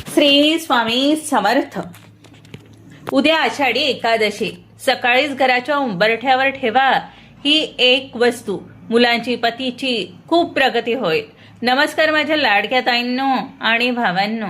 श्री स्वामी समर्थ. उद्या आषाढी एकादशी. सकाळीच घराच्या उंबरठ्यावर ठेवा ही एक वस्तू. मुलांची पतीची खूप प्रगती होईल. नमस्कार माझ्या लाडक्या ताईंनो आणि भावांनो,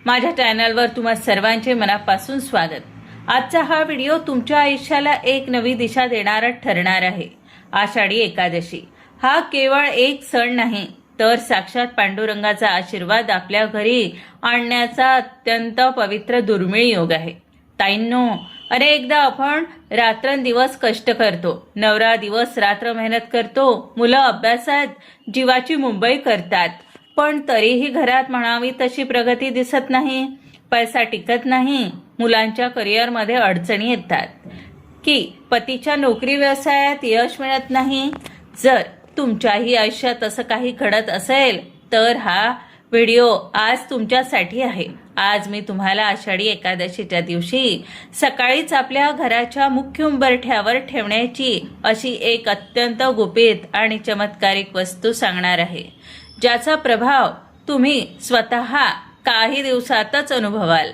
माझ्या चॅनलवर तुम्हा सर्वांचे मनापासून स्वागत. आजचा हा व्हिडिओ तुमच्या आयुष्याला एक नवी दिशा देणारा ठरणार आहे. आषाढी एकादशी हा केवळ एक सण नाही, तर साक्षात पांडुरंगाचा आशीर्वाद आपल्या घरी आणण्याचा अत्यंत पवित्र दुर्मिळ योग आहे. ताईंनो, अनेकदा आपण रात्रंदिवस कष्ट करतो, नवरा दिवस रात्र मेहनत करतो, मुलं अभ्यासात जीवाची मुंबई करतात, पण तरीही घरात म्हणावी तशी प्रगती दिसत नाही, पैसा टिकत नाही, मुलांच्या करिअरमध्ये अडचणी येतात की पतीच्या नोकरी व्यवसायात यश मिळत नाही. जर तुमच्याही आयुष्यात असं काही घडत असेल तर हा व्हिडिओ आज तुमच्यासाठी आहे. आज मी तुम्हाला आषाढी एकादशीच्या दिवशी सकाळीच आपल्या घराच्या मुख्य उंबरठ्यावर ठेवण्याची अशी एक अत्यंत गुपित आणि चमत्कारिक वस्तू सांगणार आहे, ज्याचा प्रभाव तुम्ही स्वतः काही दिवसातच अनुभवाल.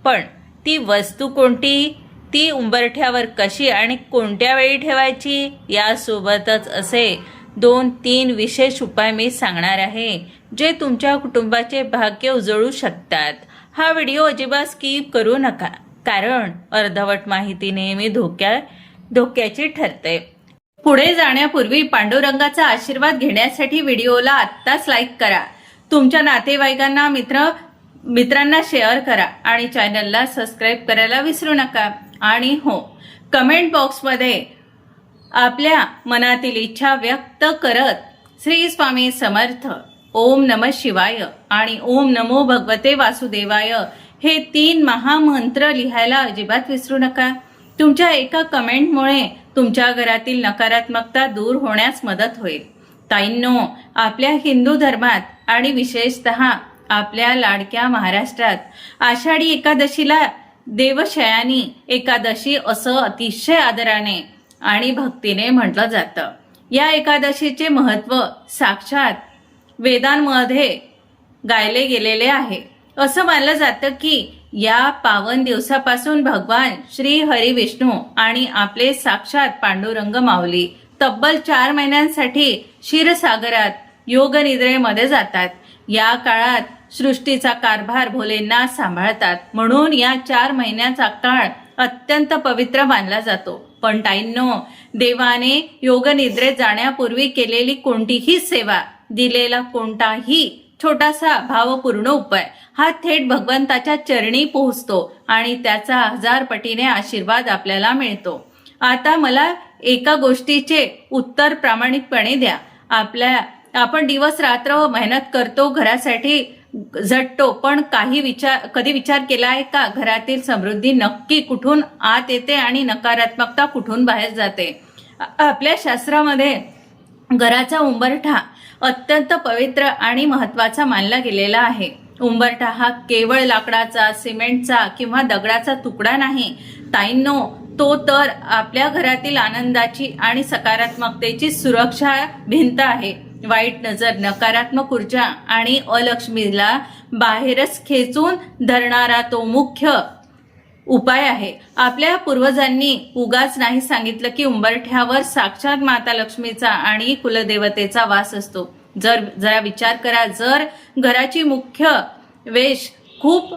पण ती वस्तू कोणती, ती उंबरठ्यावर कशी आणि कोणत्या वेळी ठेवायची, यासोबतच असे 2-3 विशेष उपाय मी सांगणार आहे, जे तुमच्या कुटुंबाचे भाग्य उजळू शकतात. हा व्हिडिओ अजिबात स्किप करू नका, कारण अर्धवट माहिती नेहमी धोक्याची ठरते. पुढे जाण्यापूर्वी पांडुरंगाचा आशीर्वाद घेण्यासाठी व्हिडिओला आत्ताच लाईक करा, तुमच्या नातेवाईकांना मित्रांना शेअर करा आणि चॅनलला सबस्क्राईब करायला विसरू नका. आणि हो, कमेंट बॉक्समध्ये आपल्या मनातील इच्छा व्यक्त करत श्री स्वामी समर्थ, ओम नमः शिवाय आणि ओम नमो भगवते वासुदेवाय हे 3 महामंत्र लिहायला अजिबात विसरू नका. तुमच्या एका कमेंटमुळे तुमच्या घरातील नकारात्मकता दूर होण्यास मदत होईल. ताईंनो, आपल्या हिंदू धर्मात आणि विशेषतः आपल्या लाडक्या महाराष्ट्रात आषाढी एकादशीला देवशयानी एकादशी असं अतिशय आदराने आणि भक्तीने म्हटलं जातं. या एकादशीचे महत्त्व साक्षात वेदांमध्ये गायले गेलेले आहे. असं मानलं जातं की या पावन दिवसापासून भगवान श्री हरी विष्णू आणि आपले साक्षात पांडुरंग माऊली तब्बल 4 महिन्यांसाठी क्षीरसागरात योगनिद्रेमध्ये जातात. या काळात सृष्टीचा कारभार भोलेनाथ सांभाळतात, म्हणून या 4 महिन्याचा काळ अत्यंत पवित्र मानला जातो. पण ताईंनो, देवाने योगनिद्रेत जाण्यापूर्वी केलेली कोणतीही सेवा, दिलेला कोणताही छोटासा भावपूर्ण उपाय हा थेट भगवंताच्या चरणी पोहोचतो आणि त्याचा 1000 पटीने आशीर्वाद आपल्याला मिळतो. आता मला एका गोष्टीचे उत्तर प्रामाणिकपणे द्या. आपण दिवस रात्र मेहनत करतो, घरासाठी झटतो, पण कधी विचार केला आहे का, घरातील समृद्धी नक्की कुठून आत येते आणि नकारात्मकता कुठून बाहेर जाते? आपल्या शास्त्रामध्ये घराचा उंबरठा अत्यंत पवित्र आणि महत्वाचा मानला गेलेला आहे. उंबरठा हा केवळ लाकडाचा, सिमेंटचा किंवा दगडाचा तुकडा नाही ताईंनो, तो तर आपल्या घरातील आनंदाची आणि सकारात्मकतेची सुरक्षा भिंत आहे. वाईट नजर, नकारात्मक ऊर्जा आणि अलक्ष्मीला बाहेरच खेचून धरणारा तो मुख्य उपाय आहे. आपल्या पूर्वजांनी उगाच नाही सांगितलं की उंबरठ्यावर साक्षात माता लक्ष्मीचा आणि कुलदेवतेचा वास असतो. जरा विचार करा, जर घराची मुख्य वेश खूप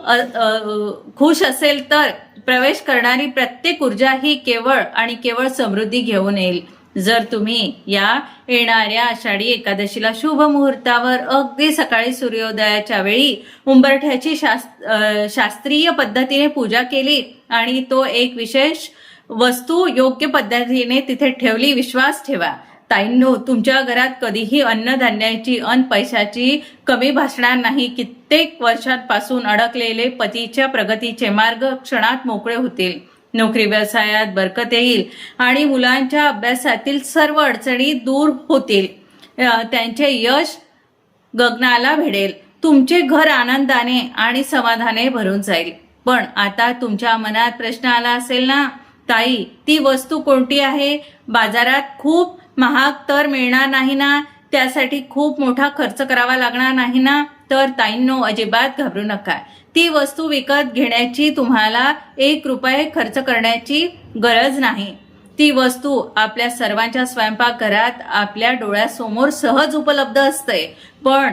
खुश असेल तर प्रवेश करणारी प्रत्येक ऊर्जा ही केवळ आणि केवळ समृद्धी घेऊन येईल. जर तुम्ही या येणाऱ्या आषाढी एकादशीला शुभ मुहूर्तावर अगदी सकाळी सूर्योदयाच्या वेळी उंबरठ्याची शास्त्रीय पद्धतीने पूजा केली आणि तो एक विशेष वस्तू योग्य पद्धतीने तिथे ठेवली, विश्वास ठेवा ताईंनो, तुमच्या घरात कधीही अन्नधान्याची पैशाची कमी भासणार नाही. कित्येक वर्षांपासून अडकलेले पतीच्या प्रगतीचे मार्ग क्षणात मोकळे होतील. नोकरी व्यवसायात बरकत येईल आणि मुलांच्या अभ्यासातील सर्व अडचणी दूर होतील. त्यांचे यश गगनाला भिडेल. तुमचे घर आनंदाने आणि समाधाने भरून जाईल. पण आता तुमच्या मनात प्रश्न आला असेल ना, ताई ती वस्तू कोणती आहे? बाजारात खूप महाग तर मिळणार नाही ना, त्यासाठी खूप मोठा खर्च करावा लागणार नाही ना? तर ताईंनो, अजिबात घाबरू नका. ती वस्तू विकत घेण्याची तुम्हाला 1 रुपये खर्च करण्याची गरज नाही. ती वस्तू आपल्या सर्वांच्या स्वयंपाकघरात आपल्या डोळ्यासमोर सहज उपलब्ध असते, पण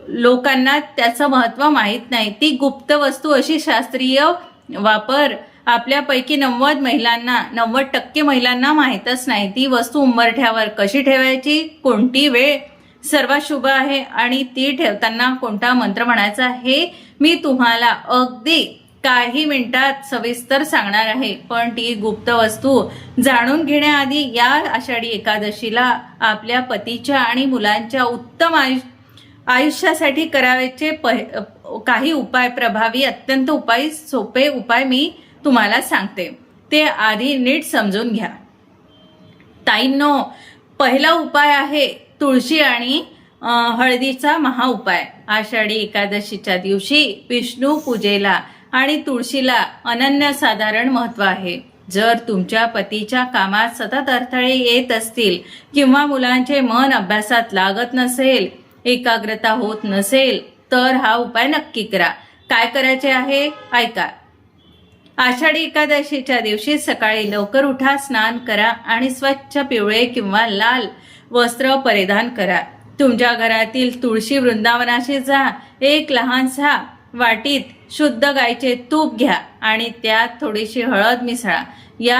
लोकांना त्याचं महत्त्व माहीत नाही. ती गुप्त वस्तू अशी शास्त्रीय वापर आपल्यापैकी 90% महिलांना माहीतच नाही. ती वस्तू उंबरठ्यावर कशी ठेवायची, कोणती वेळ सर्वात शुभ आहे आणि ती ठेवताना कोणता मंत्र म्हणायचा हे मी तुम्हाला अगदी काही मिनिटात सविस्तर सांगणार आहे. पण ती गुप्त वस्तू जाणून घेण्याआधी या आषाढी एकादशीला आपल्या पतीच्या आणि मुलांच्या उत्तम आयुष्यासाठी करायचे काही उपाय, प्रभावी अत्यंत सोपे उपाय मी तुम्हाला सांगते. ते आधी नीट समजून घ्या. ताईंनो, पहिला उपाय आहे तुळशी आणि हळदीचा महाउपाय. आषाढी एकादशीच्या दिवशी विष्णू पूजेला आणि तुळशीला अनन्यसाधारण महत्त्व आहे. जर तुमच्या पतीच्या कामात सतत अडथळे येत असतील किंवा मुलांचे मन अभ्यासात लागत नसेल, एकाग्रता होत नसेल, तर हा उपाय नक्की करा. काय करायचे आहे ऐका. आषाढी एकादशीच्या दिवशी सकाळी लवकर उठा, स्नान करा आणि स्वच्छ पिवळे किंवा लाल वस्त्र परिधान करा. तुमच्या घरातील तुळशी वृंदावनाशी जा. एक लहानसा वाटीत शुद्ध गायीचे तूप घ्या आणि त्यात थोडीशी हळद मिसळा. या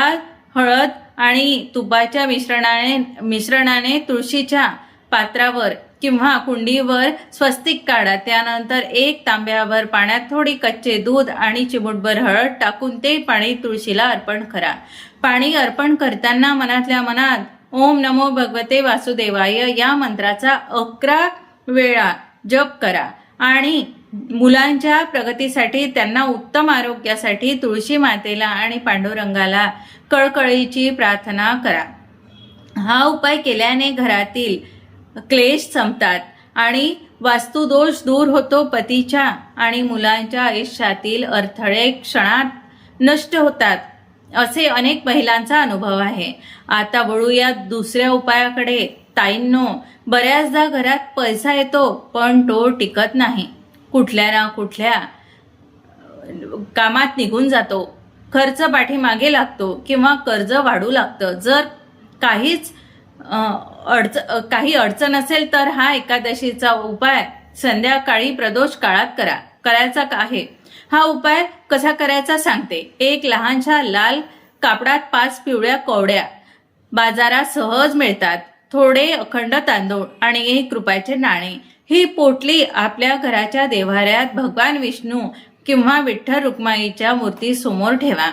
हळद आणि तुपाच्या मिश्रणाने तुळशीच्या पात्रावर किंवा कुंडीवर स्वस्तिक काढा. त्यानंतर 1 तांब्यावर पाण्यात थोडी कच्चे दूध आणि चिमूटभर हळद टाकून ते पाणी तुळशीला अर्पण करा. पाणी अर्पण करताना मनातल्या मनात ओम नमो भगवते वासुदेवाय या मंत्राचा 11 वेळा जप करा आणि मुलांच्या प्रगतीसाठी, त्यांना उत्तम आरोग्यासाठी तुळशी मातेला आणि पांडुरंगाला कळकळीची प्रार्थना करा. हा उपाय केल्याने घरातील क्लेश संपतात आणि वास्तुदोष दूर होतो. पतीच्या आणि मुलांच्या आयुष्यातील अडथळे क्षणात नष्ट होतात, असे अनेक महिलांचा अनुभव आहे. आता वळूया दुसऱ्या उपायाकडे. ताईंनो, बऱ्याचदा घरात पैसा येतो पण तो टिकत नाही. कुठल्या ना कुठल्या कामात निघून जातो, खर्च पाठीमागे लागतो किंवा कर्ज वाढू लागतं. जर काही अडचण असेल तर हा एकादशीचा उपाय संध्याकाळी प्रदोष काळात करायचा आहे. हा उपाय कसा करायचा सांगते. 1 लहानशा लाल कापडात 5 पिवळ्या कवड्या बाजारात सहज मिळतात. थोडे अखंड तांदूळ आणि 1 रुपयाचे नाणे. ही पोटली आपल्या घराच्या देव्हाऱ्यात भगवान विष्णू किंवा विठ्ठल रुक्माईच्या मूर्ती समोर ठेवा.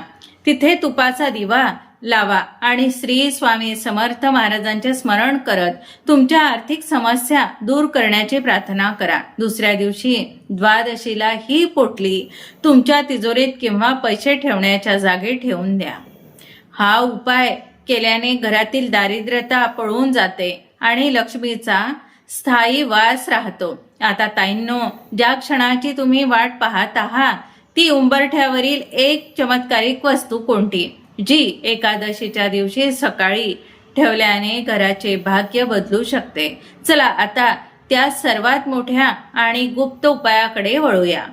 तिथे तुपाचा दिवा लावा आणि श्री स्वामी समर्थ महाराजांचे स्मरण करत तुमच्या आर्थिक समस्या दूर करण्याची प्रार्थना करा. दुसऱ्या दिवशी द्वादशीला ही पोटली तुमच्या तिजोरीत किंवा पैसे ठेवण्याच्या जागी ठेवून द्या. हा उपाय केल्याने घरातील दारिद्र्यता पळून जाते आणि लक्ष्मीचा स्थायी वास राहतो. आता ताईंनो, ज्या क्षणाची तुम्ही वाट पाहत आहात ती उंबरठ्यावरील एक चमत्कारिक वस्तू कोणती, जी एकादशीच्या दिवशी सकाळी ठेवल्याने घराचे भाग्य बदलू शकते. चला आता त्या सर्वात मोठ्या आणि गुप्त उपायाकडे वळूया.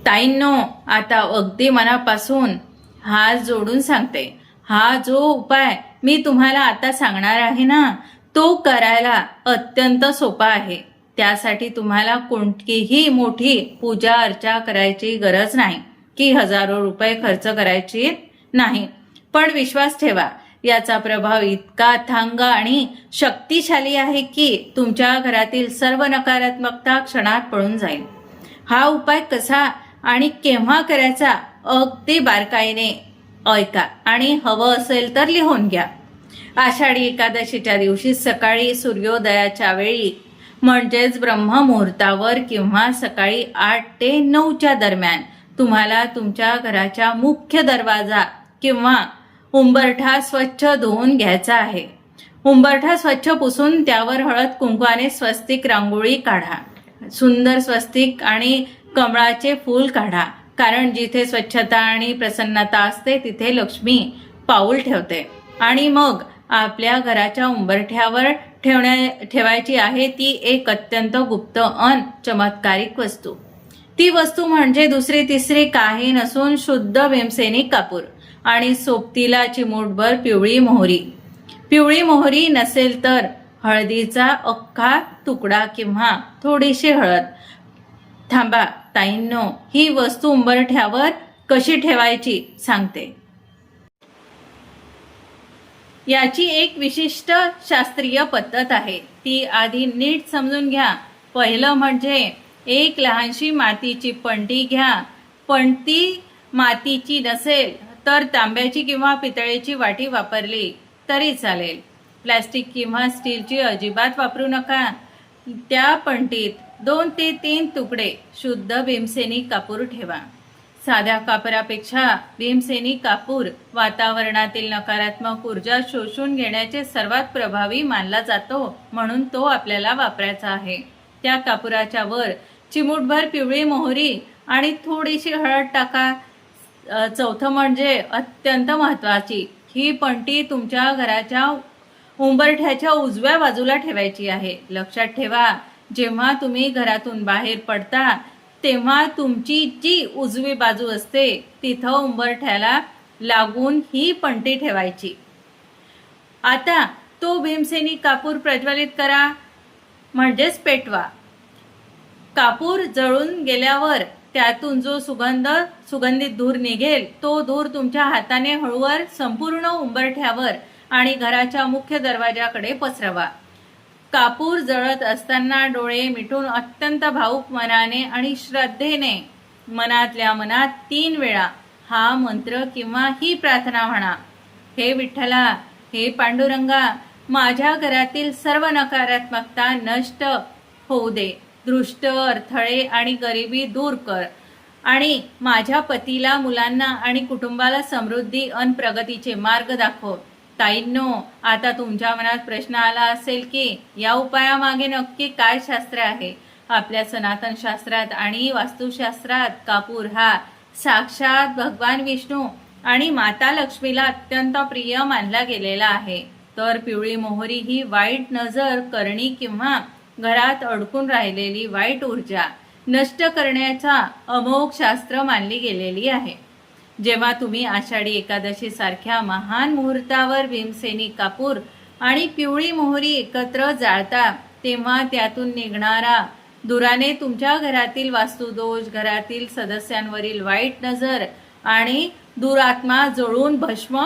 ताईंनो, आता अगदी मनापासून हात जोडून सांगते. हा जो उपाय मी तुम्हाला आता सांगणार आहे ना, तो करायला अत्यंत सोपा आहे. त्यासाठी तुम्हाला कोणतीही मोठी पूजा अर्चा करायची गरज नाही की हजारो रुपये खर्च करायची नाही. पण विश्वास ठेवा, याचा प्रभाव इतका अथांग आणि शक्तिशाली आहे की तुमच्या घरातील सर्व नकारात्मकता क्षणात पळून जाईल. हा उपाय कसा आणि केव्हा करायचा अगदी बारकाईने ऐका आणि हवं असेल तर लिहून घ्या. आषाढी एकादशीच्या दिवशी सकाळी सूर्योदयाच्या वेळी म्हणजेच ब्रह्ममुहूर्तावर किंवा सकाळी 8 ते 9च्या दरम्यान तुम्हाला तुमच्या घराच्या मुख्य दरवाजा किंवा उंबरठा स्वच्छ धुवून घ्यायचा आहे. उंबरठा स्वच्छ पुसून त्यावर हळद कुंकवाने स्वस्तिक रांगोळी काढा. सुंदर स्वस्तिक आणि कमळाचे फूल काढा, कारण जिथे स्वच्छता आणि प्रसन्नता असते तिथे लक्ष्मी पाऊल ठेवते. आणि मग आपल्या घराच्या उंबरठ्यावर ठेवायची आहे ती एक अत्यंत गुप्त अन चमत्कारिक वस्तू. ती वस्तू म्हणजे दुसरी तिसरी काही नसून शुद्ध भीमसेनी कापूर आणि सोबतीला चिमूटभर पिवळी मोहरी. पिवळी मोहरी नसेल तर हळदीचा अख्खा तुकडा किंवा थोडीशी हळद. थांबा ताईंनो, ही वस्तू उंबरठ्यावर कशी ठेवायची सांगते. याची एक विशिष्ट शास्त्रीय पद्धत आहे, ती आधी नीट समजून घ्या. पहिलं म्हणजे एक लहानशी मातीची पणती घ्या. पणती मातीची नसेल तर तांब्याची किंवा पितळेची वाटी वापरली तरी चालेल. प्लास्टिक किंवा स्टीलची अजिबात वापरू नका. त्या पणतीत 2 ते 3 तुकडे शुद्ध भीमसेनी कापूर ठेवा. साध्या कापरापेक्षा भीमसेनी कापूर वातावरणातील नकारात्मक ऊर्जा शोषून घेण्याचे सर्वात प्रभावी मानला जातो, म्हणून तो आपल्याला वापरायचा आहे. त्या कापुराच्या वर चिमूटभर पिवळी मोहरी आणि थोडीशी हळद टाका. चौथं म्हणजे अत्यंत महत्त्वाची, ही पणती तुमच्या घराच्या उंबरठ्याच्या उजव्या बाजूला ठेवायची आहे. लक्षात ठेवा, जेव्हा तुम्ही घरातून बाहेर पडता तेव्हा तुमची जी उजवी बाजू असते तिथं उंबरठ्याला लागून ही पणती ठेवायची. आता तो भीमसेनी कापूर प्रज्वलित करा, म्हणजेच पेटवा. कापूर जळून गेल्यावर त्यातून जो सुगंधित धूर निघेल तो धूर तुमच्या हाताने हळूवार संपूर्ण उंबरठ्यावर आणि घराच्या मुख्य दरवाजाकडे पसरवा. कापूर जळत असताना डोळे मिटून अत्यंत भावुक मनाने आणि श्रद्धेने मनातल्या मनात 3 वेळा हा मंत्र किंवा ही प्रार्थना म्हणा. हे विठ्ठला, हे पांडुरंगा, माझ्या घरातील सर्व नकारात्मकता नष्ट होऊ दे. दृष्ट, अडथळे आणि गरिबी दूर कर आणि माझ्या पतीला, मुलांना आणि कुटुंबाला समृद्धी अन प्रगतीचे मार्ग दाखव. ताईंनो, आता तुमच्या मनात प्रश्न आला असेल की या उपायामागे नक्की काय शास्त्र आहे. आपल्या सनातन शास्त्रात आणि वास्तुशास्त्रात कापूर हा साक्षात भगवान विष्णू आणि माता लक्ष्मीला अत्यंत प्रिय मानला गेलेला आहे. तर पिवळी मोहरी ही वाईट नजर, करणी किंवा घरात अडकून राहिलेली वाईट ऊर्जा नष्ट करण्याचा अमोघ शास्त्र मानली गेलेली आहे. जेव्हा तुम्ही आषाढी एकादशी सारख्या महान मुहूर्तावर भीमसेनी कापूर आणि पिवळी मोहरी एकत्र जाळता तेव्हा त्यातून निघणारा धुराने तुमच्या घरातील वास्तुदोष, घरातील सदस्यांवरील वाईट नजर आणि दुरात्मा जळून भस्म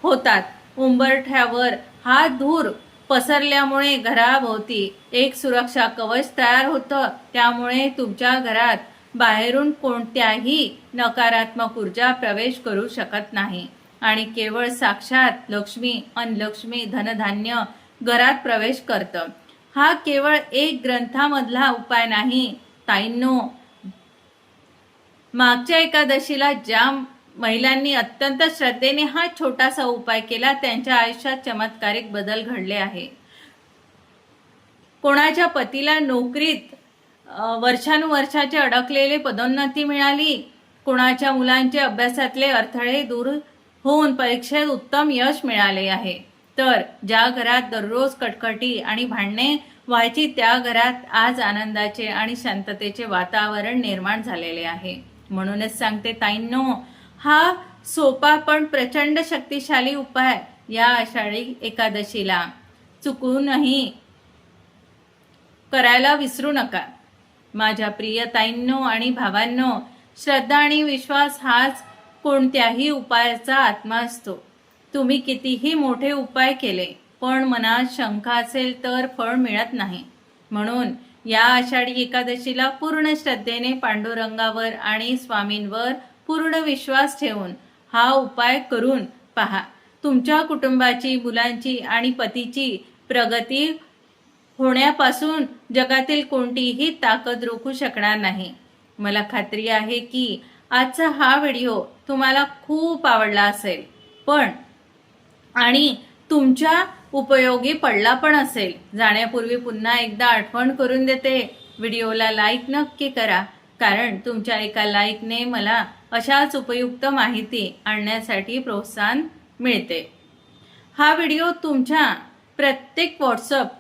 होतात. उंबरठ्यावर हा धूर पसरल्यामुळे घराभोवती एक सुरक्षा कवच तयार होतं. त्यामुळे तुमच्या घरात बाहेरून कोणत्याही नकारात्मक ऊर्जा प्रवेश करू शकत नाही आणि केवळ साक्षात लक्ष्मी, अनलक्ष्मी, धनधान्य घरात प्रवेश करतं. हा केवळ एक ग्रंथामधला उपाय नाही ताईंनो. मागच्या एकादशीला ज्या महिलांनी अत्यंत श्रद्धेने हा छोटासा उपाय केला त्यांच्या आयुष्यात चमत्कारिक बदल घडले आहे. कोणाच्या पतीला नोकरीत वर्षानुवर्षाचे अडकलेले पदोन्नती मिळाली. कोणाच्या मुलांचे अभ्यासातले अडथळे दूर होऊन परीक्षेत उत्तम यश मिळाले आहे. तर ज्या घरात दररोज कटकटी आणि भांडणे व्हायची त्या घरात आज आनंदाचे आणि शांततेचे वातावरण निर्माण झालेले आहे. म्हणूनच सांगते ताईंनो, हा सोपा पण प्रचंड शक्तिशाली उपाय या आषाढी एकादशीला चुकूनही करायला विसरू नका. माझ्या प्रिय ताईंनो आणि भावांनो, श्रद्धा आणि विश्वास हाच कोणत्याही उपायाचा आत्मा असतो. तुम्ही कितीही मोठे उपाय केले पण मनात शंका असेल तर फळ मिळत नाही. म्हणून या आषाढी एकादशीला पूर्ण श्रद्धेने पांडुरंगावर आणि स्वामींवर पूर्ण विश्वास ठेवून हा उपाय करून पहा. तुमच्या कुटुंबाची, मुलांची आणि पतीची प्रगती होण्यापासून जगातील कोणतीही ताकद रोखू शकणार नाही. मला खात्री आहे की आजचा हा व्हिडिओ तुम्हाला खूप आवडला असेल आणि तुमच्या उपयोगी पडला पण असेल. जाण्यापूर्वी पुन्हा एकदा आठवण करून देते, व्हिडिओला लाईक नक्की करा, कारण तुमच्या एका लाईकने मला अशाच उपयुक्त माहिती आणण्यासाठी प्रोत्साहन मिळते. हा व्हिडिओ तुमच्या प्रत्येक व्हॉट्सअप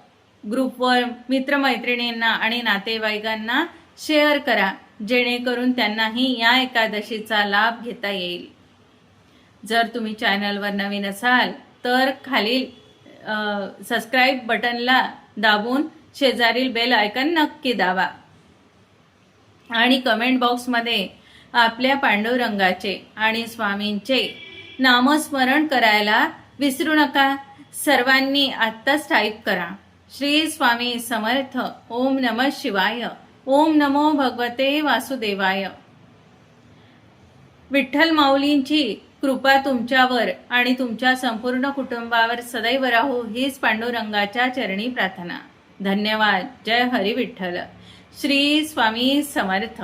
ग्रुपवर मित्रमैत्रिणींना आणि नातेवाईकांना शेअर करा, जेणेकरून त्यांनाही या एकादशीचा लाभ घेता येईल. जर तुम्ही चॅनलवर नवीन असाल तर खालील सबस्क्राईब बटनला दाबून शेजारील बेल आयकॉन नक्की दाबा आणि कमेंट बॉक्समध्ये आपल्या पांडुरंगाचे आणि स्वामींचे नामस्मरण करायला विसरू नका. सर्वांनी आत्ताच टाईप करा, श्री स्वामी समर्थ, ओम नमः शिवाय, ओम नमो भगवते वासुदेवाय. विठ्ठल माऊलींची कृपा तुमच्यावर आणि तुमच्या संपूर्ण कुटुंबावर सदैव राहो हीच पांडुरंगाच्या चरणी प्रार्थना. धन्यवाद. जय हरी विठ्ठल. श्री स्वामी समर्थ.